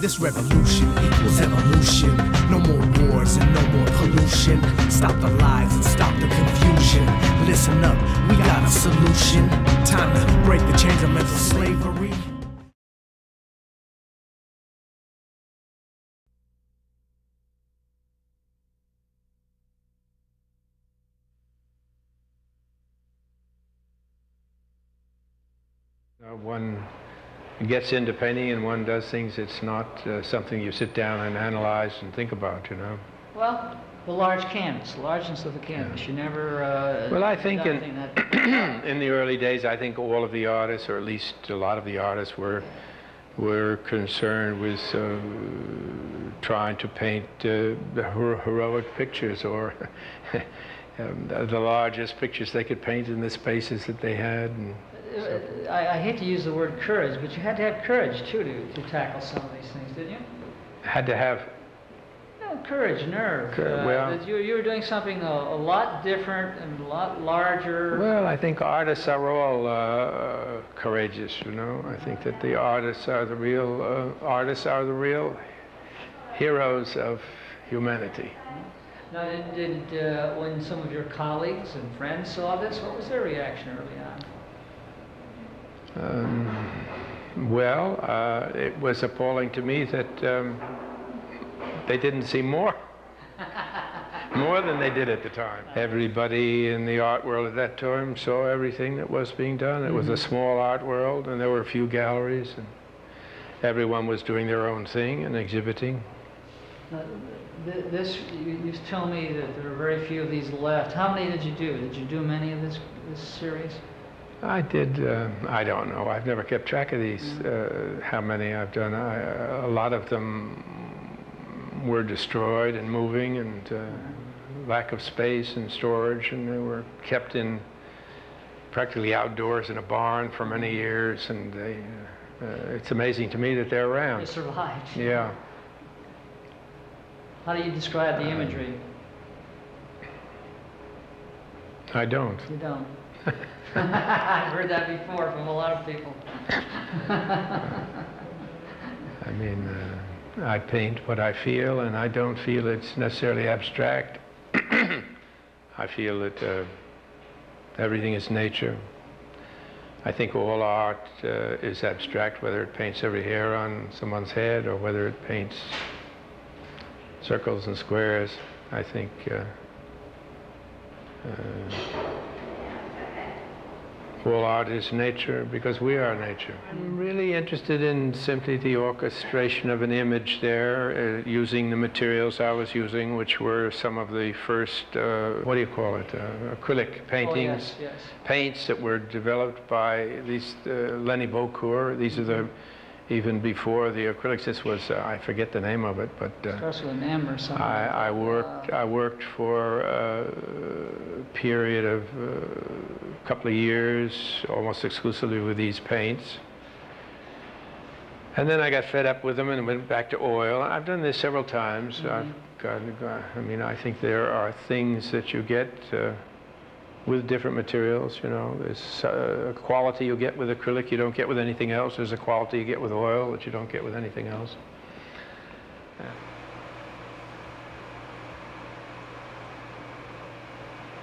This revolution equals evolution. No more wars and no more pollution. Stop the lies and stop the confusion. Listen up, we got a solution. Time to break the chains of mental slavery. One gets into painting and one does things. It's not something you sit down and analyze and think about, you know. Well, the large canvas, the largeness of the canvas. Yeah. You never. Well, I think in the early days, I think all of the artists, or at least a lot of the artists, were concerned with trying to paint the heroic pictures, or the largest pictures they could paint in the spaces that they had. And so. I hate to use the word courage, but you had to have courage, too, to tackle some of these things, didn't you? Had to have... No, courage, nerve. Well, you were doing something a lot different and a lot larger. Well, I think artists are all courageous, you know. I think that the artists are the real heroes of humanity. Now, when some of your colleagues and friends saw this, what was their reaction early on? Well, it was appalling to me that they didn't see more than they did at the time. Everybody in the art world at that time saw everything that was being done. It was a small art world, and there were a few galleries, and everyone was doing their own thing and exhibiting. You tell me that there are very few of these left. How many did you do? Did you do many of this series? I did. I don't know. I've never kept track of these, how many I've done. A lot of them were destroyed and moving, and lack of space and storage, and they were kept in practically outdoors in a barn for many years, and it's amazing to me that they're around. They survived. Yeah. How do you describe the imagery? I don't. You don't? I've heard that before from a lot of people. I mean, I paint what I feel, and I don't feel it's necessarily abstract. I feel that everything is nature. I think all art is abstract, whether it paints every hair on someone's head or whether it paints circles and squares. I think all art is nature because we are nature. I'm really interested in simply the orchestration of an image there, using the materials I was using, which were some of the first, what do you call it, acrylic paintings, oh, yes. Paints that were developed by these Lenny Beaucourt. These are the, even before the acrylics. This was, I forget the name of it, but starts with an M or something. I worked for a period of a couple of years, almost exclusively with these paints. And then I got fed up with them and went back to oil. I've done this several times. I mean, I think there are things that you get with different materials, you know. There's a quality you get with acrylic you don't get with anything else. There's a quality you get with oil that you don't get with anything else.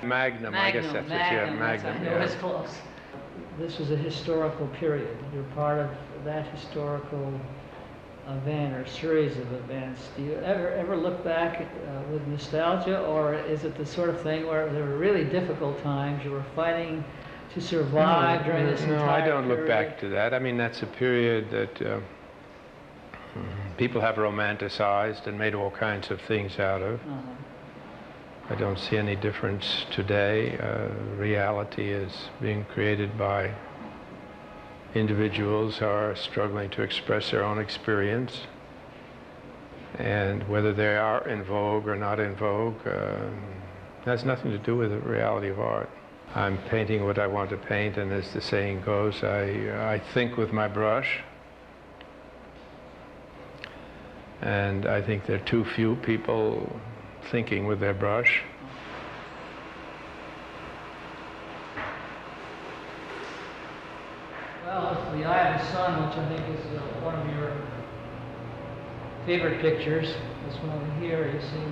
Magnum, I guess that's it, yeah, Magnum. It was close. This was a historical period. You're part of that historical event or series of events. Do you ever look back with nostalgia, or is it the sort of thing where there were really difficult times, you were fighting to survive during this entire period? No, I don't look back to that. I mean, that's a period that people have romanticized and made all kinds of things out of. I don't see any difference today. Reality is being created by individuals who are struggling to express their own experience, and whether they are in vogue or not in vogue has nothing to do with the reality of art. I'm painting what I want to paint, and as the saying goes, I think with my brush, and I think there are too few people thinking with their brush. Well, The Eye of the Sun, which I think is one of your favorite pictures. This one over here you seem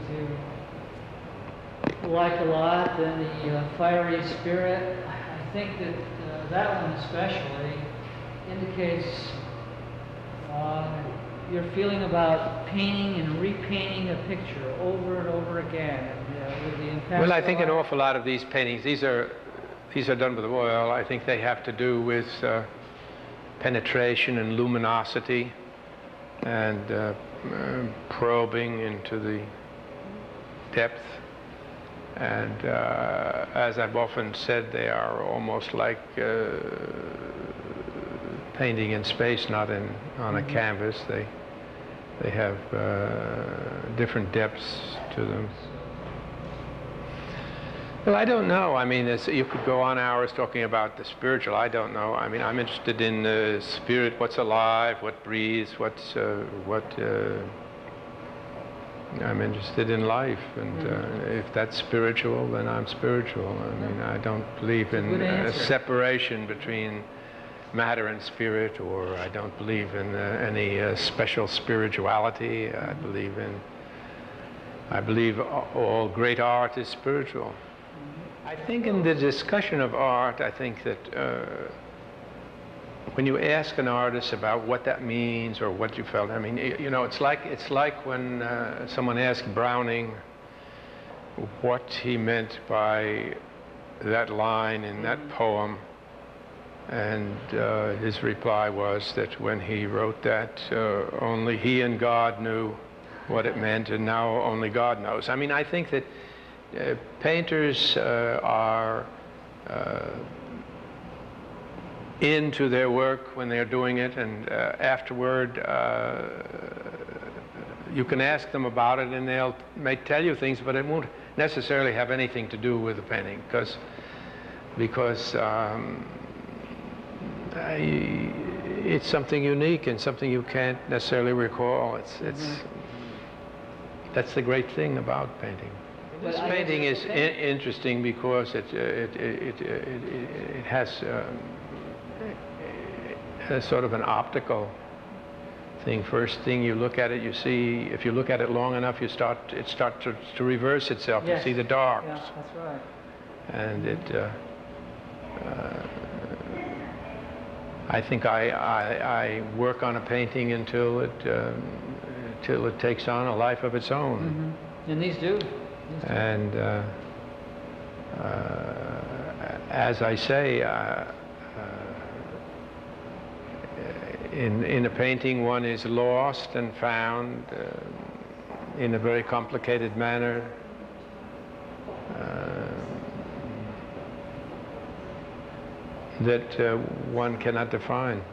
to like a lot, and the fiery spirit. I think that that one especially indicates your feeling about painting and repainting a picture over and over again. With the impact. Well, I think an awful lot of these paintings, these are done with oil. I think they have to do with penetration and luminosity and probing into the depth. And as I've often said, they are almost like painting in space, not on a canvas. They have different depths to them. Well, I don't know. I mean, you could go on hours talking about the spiritual. I don't know. I mean, I'm interested in the spirit, what's alive, what breathes, I'm interested in life, and if that's spiritual, then I'm spiritual. I mean, I don't believe in a separation between matter and spirit, or I don't believe in any special spirituality. I believe all great art is spiritual. I think in the discussion of art, I think that when you ask an artist about what that means or what you felt, I mean, you know, it's like when someone asked Browning what he meant by that line in that poem, and his reply was that when he wrote that, only he and God knew what it meant, and now only God knows. I mean, I think that painters are into their work when they're doing it, and afterward you can ask them about it and they may tell you things, but it won't necessarily have anything to do with the painting, because it's something unique and something you can't necessarily recall. That's the great thing about painting. This painting is interesting because it has sort of an optical thing. First thing you look at it, you see, if you look at it long enough, it starts to reverse itself. Yes. You see the darks. Yeah, that's right. And I think I work on a painting until it takes on a life of its own. And these do. And as I say, in a painting one is lost and found in a very complicated manner. That one cannot define.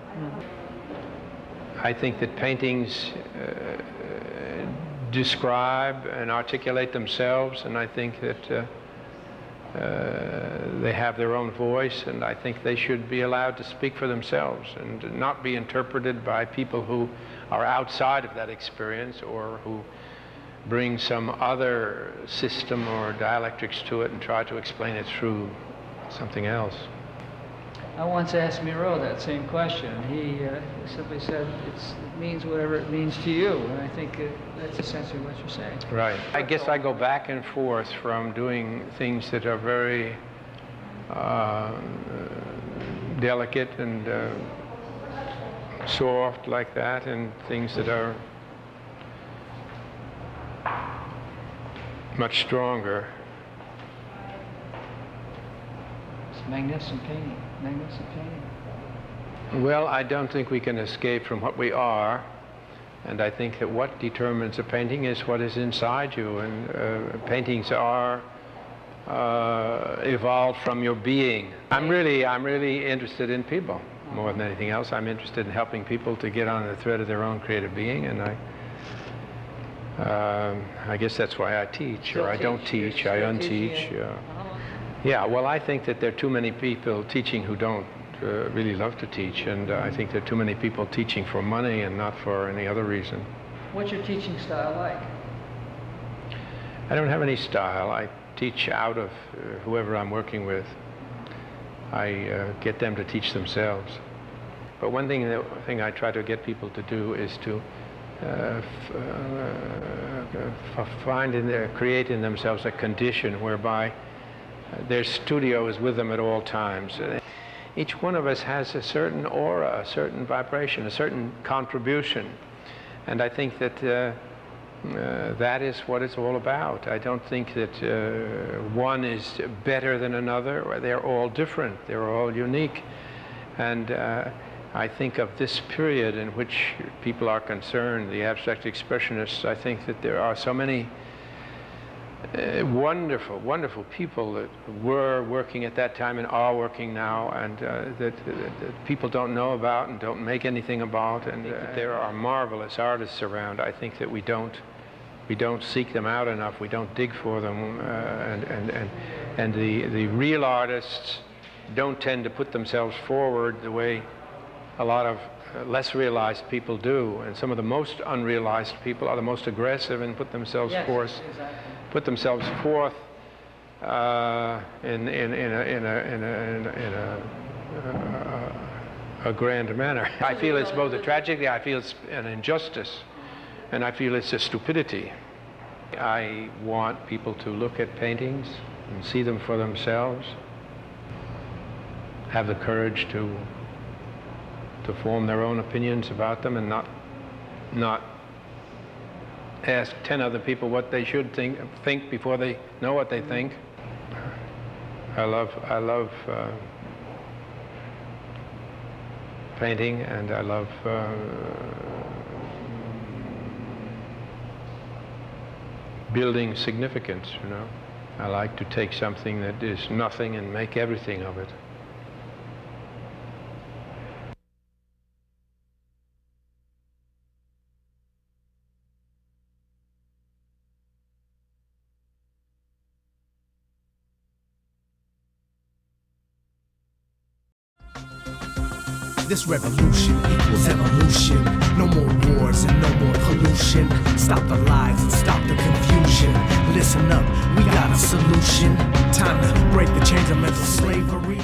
I think that paintings describe and articulate themselves, and I think that they have their own voice, and I think they should be allowed to speak for themselves and not be interpreted by people who are outside of that experience or who bring some other system or dialectics to it and try to explain it through something else. I once asked Miro that same question. He simply said, it means whatever it means to you. And I think that's essentially what you're saying. Right. I guess I go back and forth from doing things that are very delicate and soft like that, and things that are much stronger. It's magnificent painting. Magnificent painting. Well, I don't think we can escape from what we are, and I think that what determines a painting is what is inside you, and paintings are evolved from your being. I'm really interested in people more than anything else. I'm interested in helping people to get on the thread of their own creative being, and I guess that's why I teach, or I don't teach, I unteach. Yeah, well, I think that there are too many people teaching who don't really love to teach, and I think there are too many people teaching for money and not for any other reason. What's your teaching style like? I don't have any style. I teach out of whoever I'm working with. I get them to teach themselves. But one thing I try to get people to do is to creating themselves a condition whereby their studio is with them at all times. Each one of us has a certain aura, a certain vibration, a certain contribution. And I think that that is what it's all about. I don't think that one is better than another. They're all different. They're all unique. And I think of this period in which people are concerned, the abstract expressionists, I think that there are so many wonderful, wonderful people that were working at that time and are working now, and that people don't know about and don't make anything about. And there are marvelous artists around. I think that we don't seek them out enough. We don't dig for them, and the real artists don't tend to put themselves forward the way a lot of less realized people do. And some of the most unrealized people are the most aggressive and put themselves forth. Exactly. Put themselves forth in a grand manner. I feel it's both a tragedy, I feel it's an injustice, and I feel it's a stupidity. I want people to look at paintings and see them for themselves, have the courage to form their own opinions about them, and not ask 10 other people what they should think before they know what they think. I love painting, and I love building significance, you know. I like to take something that is nothing and make everything of it. This revolution equals evolution. No more wars and no more pollution. Stop the lies and stop the confusion. Listen up, we got a solution. Time to break the chains of mental slavery.